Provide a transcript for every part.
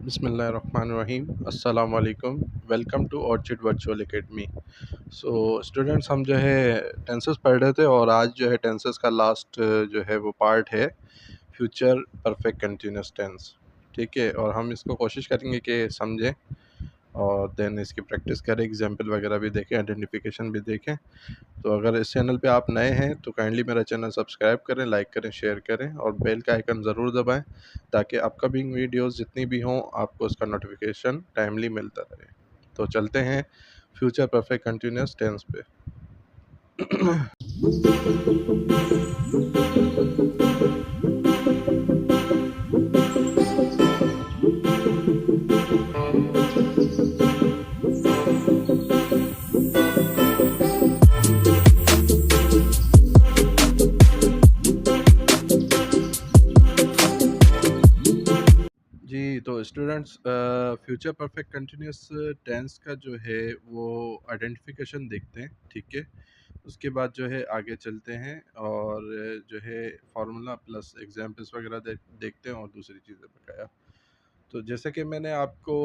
बिस्मिल्लाहिर्रहमानिर्रहीम अस्सलाम वालेकुम। Welcome to Orchid virtual academy. So students, हम जो है टेंसेस पढ़ रहे थे और आज जो है टेंसेस का लास्ट जो है वो पार्ट है फ्यूचर परफेक्ट कंटिन्यूस टेंस। ठीक है, और हम इसको कोशिश करेंगे कि समझें और देन इसकी प्रैक्टिस करें, एग्जाम्पल वगैरह भी देखें, आइडेंटिफिकेशन भी देखें। तो अगर इस चैनल पे आप नए हैं तो काइंडली मेरा चैनल सब्सक्राइब करें, लाइक करें, शेयर करें और बेल का आइकन ज़रूर दबाएं ताकि अपकमिंग वीडियोस जितनी भी हों आपको उसका नोटिफिकेशन टाइमली मिलता रहे। तो चलते हैं फ्यूचर परफेक्ट कंटिन्यूस टेंस पे। जी, तो students, future perfect continuous tense का जो है वो आइडेंटिफिकेशन देखते हैं। ठीक है, उसके बाद जो है आगे चलते हैं और जो है फार्मूला प्लस एग्जाम्पल्स वगैरह देखते हैं और दूसरी चीज़ें बकाया। तो जैसे कि मैंने आपको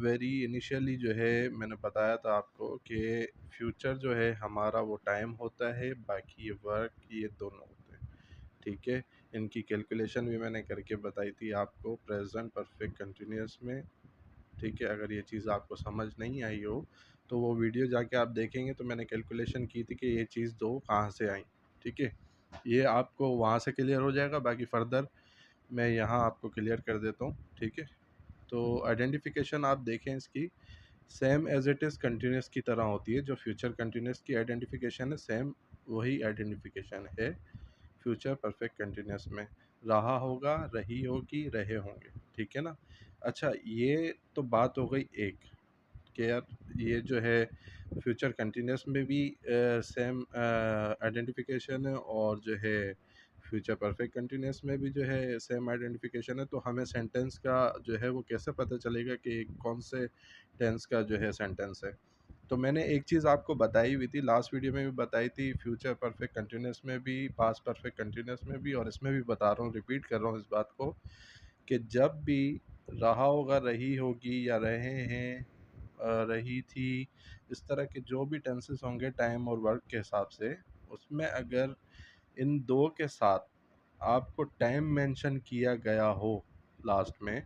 वेरी इनिशियली जो है मैंने बताया था आपको कि फ्यूचर जो है हमारा वो टाइम होता है, बाकी ये वर्क ये दोनों होते हैं। ठीक है, इनकी कैलकुलेशन भी मैंने करके बताई थी आपको प्रेजेंट परफेक्ट कंटिन्यूस में। ठीक है, अगर ये चीज़ आपको समझ नहीं आई हो तो वो वीडियो जाके आप देखेंगे तो मैंने कैलकुलेशन की थी कि ये चीज़ दो कहाँ से आई। ठीक है, ये आपको वहाँ से क्लियर हो जाएगा, बाकी फ़र्दर मैं यहाँ आपको क्लियर कर देता हूँ। ठीक है, तो आइडेंटिफिकेशन आप देखें इसकी same as it is continuous की तरह होती है। जो फ्यूचर कंटिन्यूस की आइडेंटिफिकेशन है सेम वही आइडेंटिफिकेशन है फ्यूचर परफेक्ट कंटिन्यूस में। रहा होगा, रही होगी, रहे होंगे। ठीक है ना। अच्छा, ये तो बात हो गई एक कि यार ये जो है फ्यूचर कंटिन्यूस में भी सेम आइडेंटिफिकेशन है और जो है फ्यूचर परफेक्ट कंटिन्यूस में भी जो है सेम आइडेंटिफिकेशन है। तो हमें सेंटेंस का जो है वो कैसे पता चलेगा कि कौन से टेंस का जो है सेंटेंस है। तो मैंने एक चीज़ आपको बताई हुई थी, लास्ट वीडियो में भी बताई थी, फ्यूचर परफेक्ट कंटिन्यूस में भी, पास्ट परफेक्ट कंटिन्यूस में भी, और इसमें भी बता रहा हूँ, रिपीट कर रहा हूँ इस बात को कि जब भी रहा होगा, रही होगी या रहे हैं, रही थी, इस तरह के जो भी टेंसेस होंगे टाइम और वर्क के हिसाब से, उसमें अगर इन दो के साथ आपको टाइम मेंशन किया गया हो लास्ट में,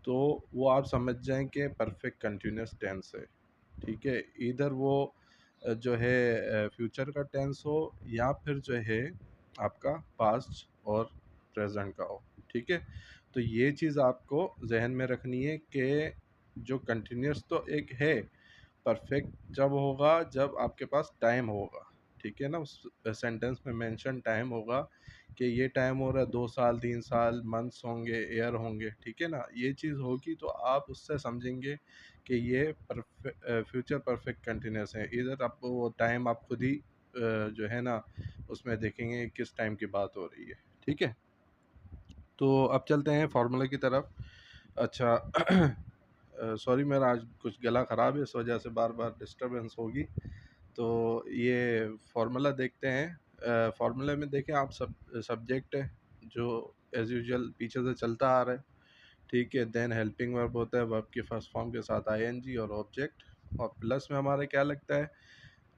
तो वो आप समझ जाएं कि परफेक्ट कंटिन्यूस टेंस है। ठीक है, इधर वो जो है फ्यूचर का टेंस हो या फिर जो है आपका पास्ट और प्रेजेंट का हो। ठीक है, तो ये चीज़ आपको जहन में रखनी है कि जो कंटिन्यूस तो एक है, परफेक्ट जब होगा जब आपके पास टाइम होगा। ठीक है ना, उस सेंटेंस में मेंशन टाइम होगा कि ये टाइम हो रहा है 2 साल 3 साल, मंथ्स होंगे, ईयर होंगे। ठीक है ना, ये चीज़ होगी तो आप उससे समझेंगे कि ये फ्यूचर परफेक्ट कंटिन्यूस है। इधर आप वो टाइम आप खुद ही जो है ना उसमें देखेंगे किस टाइम की बात हो रही है। ठीक है, तो अब चलते हैं फार्मूला की तरफ। अच्छा, सॉरी मेरा आज कुछ गला ख़राब है, इस वजह से बार बार डिस्टरबेंस होगी। तो ये फार्मूला देखते हैं। फार्मूले में देखें आप, सब्जेक्ट है जो एज़ यूजुअल पीछे से चलता आ रहा है। ठीक है, देन हेल्पिंग वर्ब होता है, वर्ब के फर्स्ट फॉर्म के साथ आईएनजी और ऑब्जेक्ट, और प्लस में हमारे क्या लगता है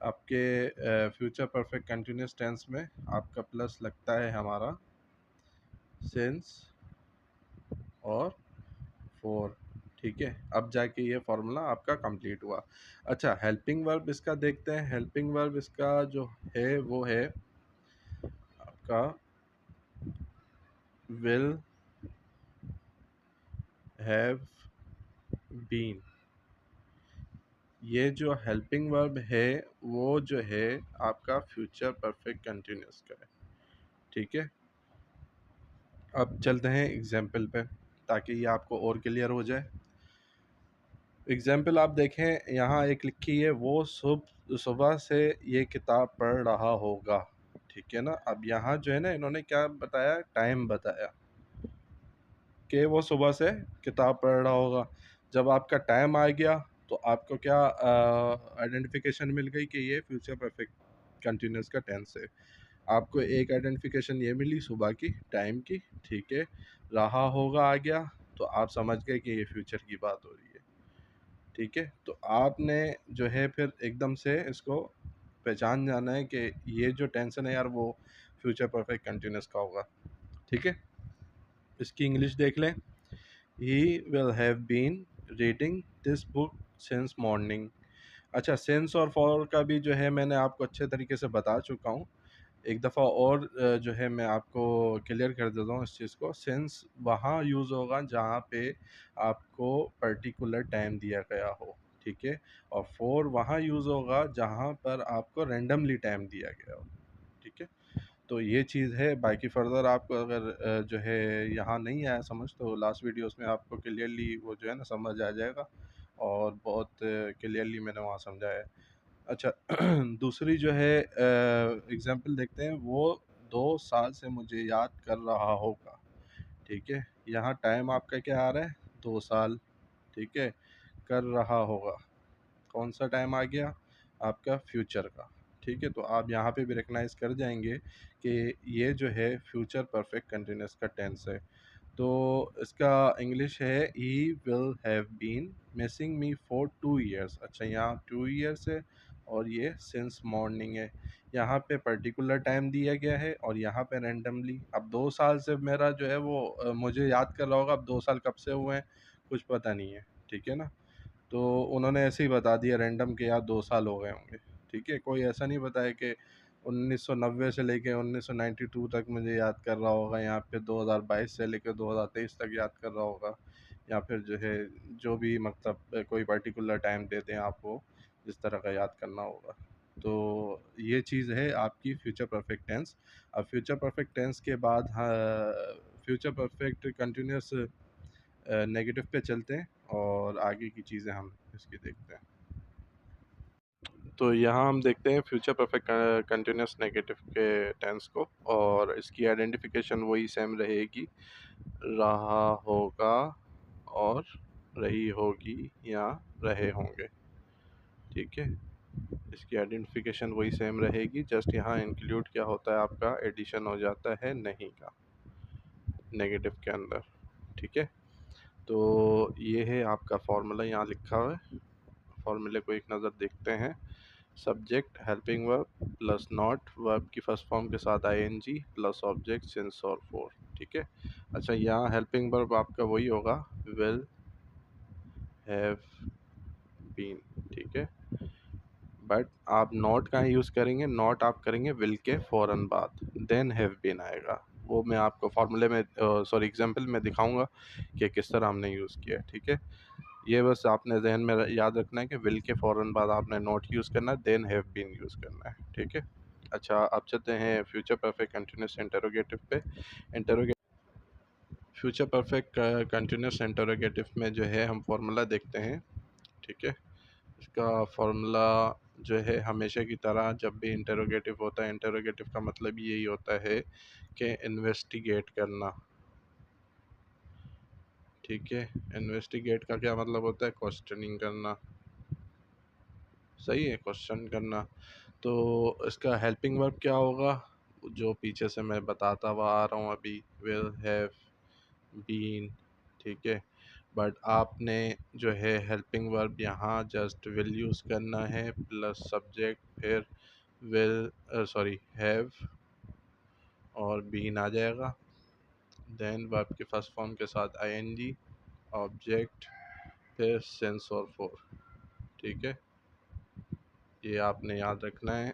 आपके फ्यूचर परफेक्ट कंटिन्यूस टेंस में आपका प्लस लगता है हमारा सिंस और फोर। ठीक है, अब जाके ये फार्मूला आपका कंप्लीट हुआ। अच्छा, हेल्पिंग वर्ब इसका देखते हैं। हेल्पिंग वर्ब इसका जो है वो है आपका विल हैव बीन। ये जो हेल्पिंग वर्ब है वो जो है आपका फ्यूचर परफेक्ट कंटिन्यूस का है। ठीक है, अब चलते हैं एग्जाम्पल पे ताकि ये आपको और क्लियर हो जाए। एग्जाम्पल आप देखें, यहाँ एक लिखी है, वो सुबह से ये किताब पढ़ रहा होगा। ठीक है ना, अब यहाँ जो है ना इन्होंने क्या बताया, टाइम बताया कि वो सुबह से किताब पढ़ रहा होगा। जब आपका टाइम आ गया तो आपको क्या आइडेंटिफिकेशन मिल गई कि ये फ्यूचर परफेक्ट कंटिन्यूस का टेंस है। आपको एक आइडेंटिफिकेशन ये मिली सुबह की, टाइम की। ठीक है, रहा होगा आ गया, तो आप समझ गए कि ये फ्यूचर की बात हो रही है। ठीक है, तो आपने जो है फिर एकदम से इसको पहचान जाना है कि ये जो टेंशन है यार वो फ्यूचर परफेक्ट कंटिन्यूस का होगा। ठीक है, इसकी इंग्लिश देख लें। He will have been reading this book since morning. अच्छा, सिंस और फॉर का भी जो है मैंने आपको अच्छे तरीके से बता चुका हूँ। एक दफ़ा और जो है मैं आपको क्लियर कर देता हूँ इस चीज़ को। सिंस वहाँ यूज़ होगा जहाँ पे आपको पर्टिकुलर टाइम दिया गया हो, ठीक है? और फॉर वहाँ यूज़ होगा जहाँ पर आपको रैंडमली टाइम दिया गया हो, ठीक है? तो ये चीज़ है। बाकी फ़र्दर आपको अगर जो है यहाँ नहीं आया समझ, तो लास्ट वीडियोस में आपको क्लियरली वो जो है ना समझ आ जाएगा, और बहुत क्लियरली मैंने वहाँ समझाया है। अच्छा, दूसरी जो है एग्ज़ाम्पल देखते हैं। वो 2 साल से मुझे याद कर रहा होगा, ठीक है? यहाँ टाइम आपका क्या आ रहा है? 2 साल, ठीक है? कर रहा होगा, कौन-सा टाइम आ गया? आपका फ्यूचर का, ठीक है? तो आप यहाँ पे भी रिकॉग्नाइज़ कर जाएँगे कि ये जो है फ्यूचर परफेक्ट कंटीन्यूअस का टेंस है। तो इसका इंग्लिश है he will have been missing me for 2 years. अच्छा, यहाँ 2 ईयर्स है और ये सिंस मॉर्निंग है। यहाँ पे पर्टिकुलर टाइम दिया गया है और यहाँ पे रैंडमली। अब 2 साल से मेरा जो है वो मुझे याद कर रहा होगा। अब 2 साल कब से हुए हैं कुछ पता नहीं है, ठीक है ना? तो उन्होंने ऐसे ही बता दिया रैंडम के यार 2 साल हो गए होंगे, ठीक है? कोई ऐसा नहीं बताया कि 1990 से लेके 1992 तक मुझे याद कर रहा होगा, यहाँ पे 2022 से लेकर 2023 तक याद कर रहा होगा, या फिर जो है जो भी मतलब कोई पर्टिकुलर टाइम दे दें आपको जिस तरह का याद करना होगा। तो ये चीज़ है आपकी फ्यूचर परफेक्ट टेंस। अब फ्यूचर परफेक्ट टेंस के बाद फ्यूचर परफेक्ट कंटिन्यूअस नेगेटिव पे चलते हैं और आगे की चीज़ें हम इसकी देखते हैं। तो यहाँ हम देखते हैं फ्यूचर परफेक्ट कंटिन्यूअस नेगेटिव के टेंस को, और इसकी आइडेंटिफिकेशन वही सेम रहेगी, रहा होगा और रही होगी या रहे होंगे, ठीक है? इसकी आइडेंटिफिकेशन वही सेम रहेगी, जस्ट यहाँ इंक्लूड क्या होता है आपका एडिशन हो जाता है नहीं का नेगेटिव के अंदर, ठीक है? तो ये है आपका फॉर्मूला यहाँ लिखा हुआ है। फॉर्मूले को एक नज़र देखते हैं। Subject helping verb plus not, verb की फर्स्ट फॉर्म के साथ आईएनजी प्लस ऑब्जेक्ट सिंस और फॉर, ठीक है? अच्छा, यहाँ हेल्पिंग वर्ब आपका वही होगा, विल हैव बीन, ठीक है? बट आप नॉट कहाँ यूज़ करेंगे? नॉट आप करेंगे विल के फ़ौरन बाद, देन हैव बीन आएगा। वो मैं आपको फार्मूले में सॉरी एग्जांपल में दिखाऊंगा कि किस तरह हमने यूज़ किया है, ठीक है? ये बस आपने जहन में याद रखना है कि विल के फ़ौरन बाद आपने नॉट यूज़ करना है, देन हैव बीन यूज़ करना है, ठीक है? अच्छा, अब चलते हैं फ्यूचर परफेक्ट कंटिन्यूस इंटरोगेटिव पे। इंटरोगे फ्यूचर परफेक्ट कंटिन्यूस इंटरोगेटिव में जो है हम फार्मूला देखते हैं, ठीक है? इसका फार्मूला जो है हमेशा की तरह जब भी इंटरोगेटिव होता है, इंटरोगेटिव का मतलब यही होता है कि इन्वेस्टिगेट करना, ठीक है? इन्वेस्टिगेट का क्या मतलब होता है? क्वेश्चनिंग करना, सही है, क्वेश्चन करना। तो इसका हेल्पिंग वर्ब क्या होगा? जो पीछे से मैं बताता हुआ आ रहा हूँ अभी, विल हैव बीन, ठीक है? बट आपने जो है हेल्पिंग वर्ब यहाँ जस्ट विल यूज़ करना है प्लस सब्जेक्ट, फिर विल सॉरी हैव और बीन आ जाएगा, देन वर्ब के फर्स्ट फॉर्म के साथ आईएनजी, ऑब्जेक्ट, फिर सेंस और फोर, ठीक है? ये आपने याद रखना है।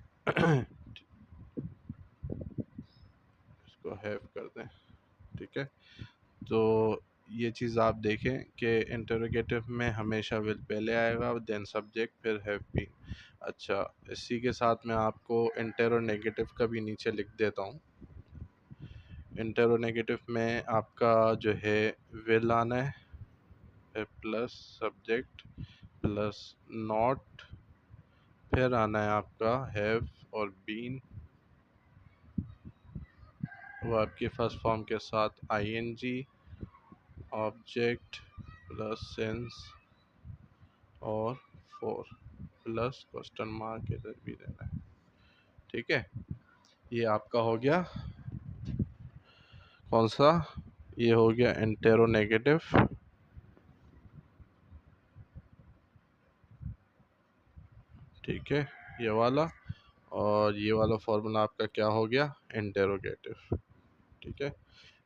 इसको हैव कर दें, ठीक है? तो ये चीज़ आप देखें कि इंटरोगेटिव में हमेशा विल पहले आएगा, देन सब्जेक्ट, फिर हैव बीन। अच्छा, इसी के साथ मैं आपको इंटरोनेगेटिव का भी नीचे लिख देता हूँ। इंटरोनेगेटिव में आपका जो है विल आना है, फिर प्लस सब्जेक्ट प्लस नॉट, फिर आना है आपका हैव और बीन, वो आपके फर्स्ट फॉर्म के साथ आईएनजी, ऑब्जेक्ट प्लस सेंस और फोर प्लस क्वेश्चन मार्क इधर भी देना है, ठीक है? ये आपका हो गया कौन सा? ये हो गया इंटेरोनेगेटिव। ठीक है, ये वाला। और ये वाला फॉर्मूला आपका क्या हो गया, इंटेरोगेटिव। ठीक है,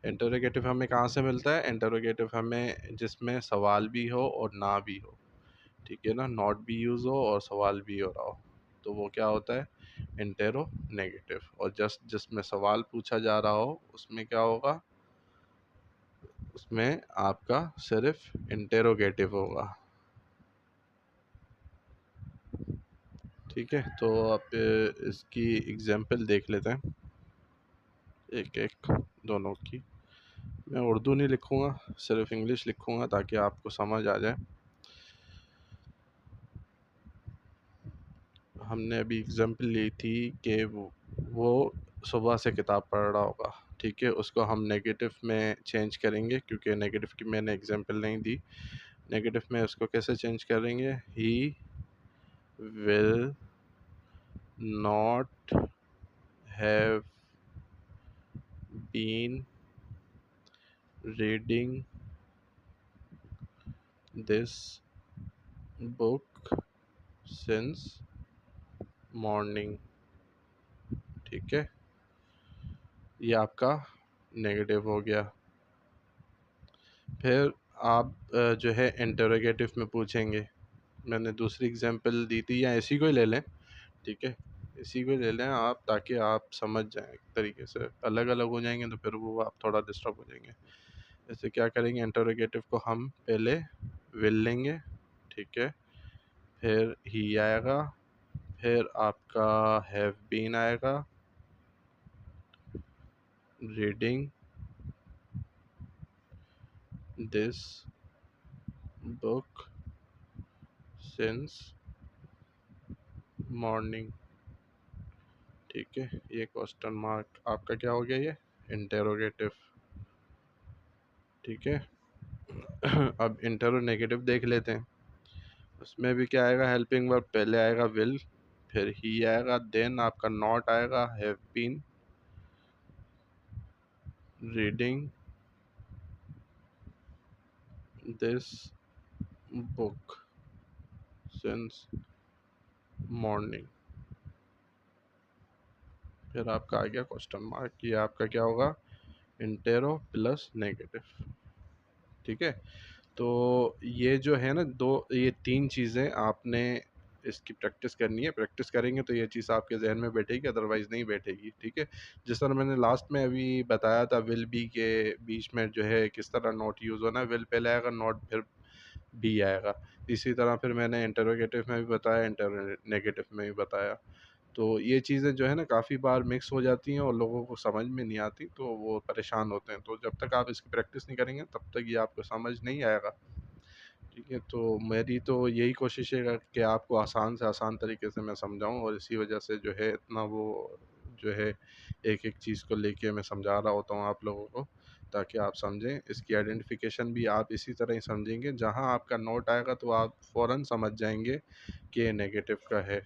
इंटेरोगेटिव हमें कहाँ से मिलता है, इंटेरोगेटिव हमें जिसमें सवाल भी हो और ना भी हो। ठीक है ना, नॉट भी यूज़ हो और सवाल भी हो रहा हो, तो वो क्या होता है, इंटेरोनेगेटिव। और जस्ट जिसमें सवाल पूछा जा रहा हो उसमें क्या होगा, उसमें आपका सिर्फ इंटेरोगेटिव होगा। ठीक है, तो आप इसकी एग्जांपल देख लेते हैं एक एक दोनों की। मैं उर्दू नहीं लिखूँगा, सिर्फ इंग्लिश लिखूँगा ताकि आपको समझ आ जाए। हमने अभी एग्जांपल ली थी कि वो सुबह से किताब पढ़ रहा होगा। ठीक है, उसको हम नेगेटिव में चेंज करेंगे क्योंकि नेगेटिव की मैंने एग्जांपल नहीं दी। नेगेटिव में उसको कैसे चेंज करेंगे, he will not have been reading this book since morning. ठीक है, ये आपका नेगेटिव हो गया। फिर आप जो है इंटरोगेटिव में पूछेंगे, मैंने दूसरी एग्जांपल दी थी, या इसी को ही ले लें। ठीक है, इसी को ले लें आप, ताकि आप समझ जाएं। एक तरीके से अलग अलग हो जाएंगे तो फिर वो आप थोड़ा डिस्टर्ब हो जाएंगे। जैसे क्या करेंगे, इंटरोगेटिव को हम पहले विल लेंगे। ठीक है, फिर ही आएगा, फिर आपका हैव बीन आएगा, reading this book since morning. ठीक है, ये क्वेश्चन मार्क आपका क्या हो गया, ये इंटेरोगेटिव। ठीक है, अब इंटरोनेगेटिव देख लेते हैं। उसमें भी क्या आएगा, हेल्पिंग वर्ब पहले आएगा विल, फिर ही आएगा, देन आपका नॉट आएगा, have been, reading this book since morning. फिर आपका आ गया क्वेश्चन मार्क। ये आपका क्या होगा, इंटेरो प्लस नेगेटिव। ठीक है, तो ये जो है ना, दो ये तीन चीज़ें आपने इसकी प्रैक्टिस करनी है। प्रैक्टिस करेंगे तो ये चीज़ आपके जहन में बैठेगी, अदरवाइज़ नहीं बैठेगी। ठीक है, जिस तरह मैंने लास्ट में अभी बताया था, विल बी के बीच में जो है किस तरह नॉट यूज़ होना है, विल पहले आएगा, नॉट फिर बी आएगा। इसी तरह फिर मैंने इंटरोगेटिव में भी बताया, इंटरनेगेटिव में भी बताया। तो ये चीज़ें जो है ना काफ़ी बार मिक्स हो जाती हैं और लोगों को समझ में नहीं आती, तो वो परेशान होते हैं। तो जब तक आप इसकी प्रैक्टिस नहीं करेंगे तब तक ये आपको समझ नहीं आएगा। ठीक है, तो मेरी तो यही कोशिश है कि आपको आसान से आसान तरीके से मैं समझाऊं, और इसी वजह से जो है इतना वो जो है एक एक चीज़ को लेके मैं समझा रहा होता हूँ आप लोगों को, ताकि आप समझें। इसकी आइडेंटिफिकेशन भी आप इसी तरह ही समझेंगे, जहाँ आपका नोट आएगा तो आप फ़ौरन समझ जाएंगे कि ये नेगेटिव का है।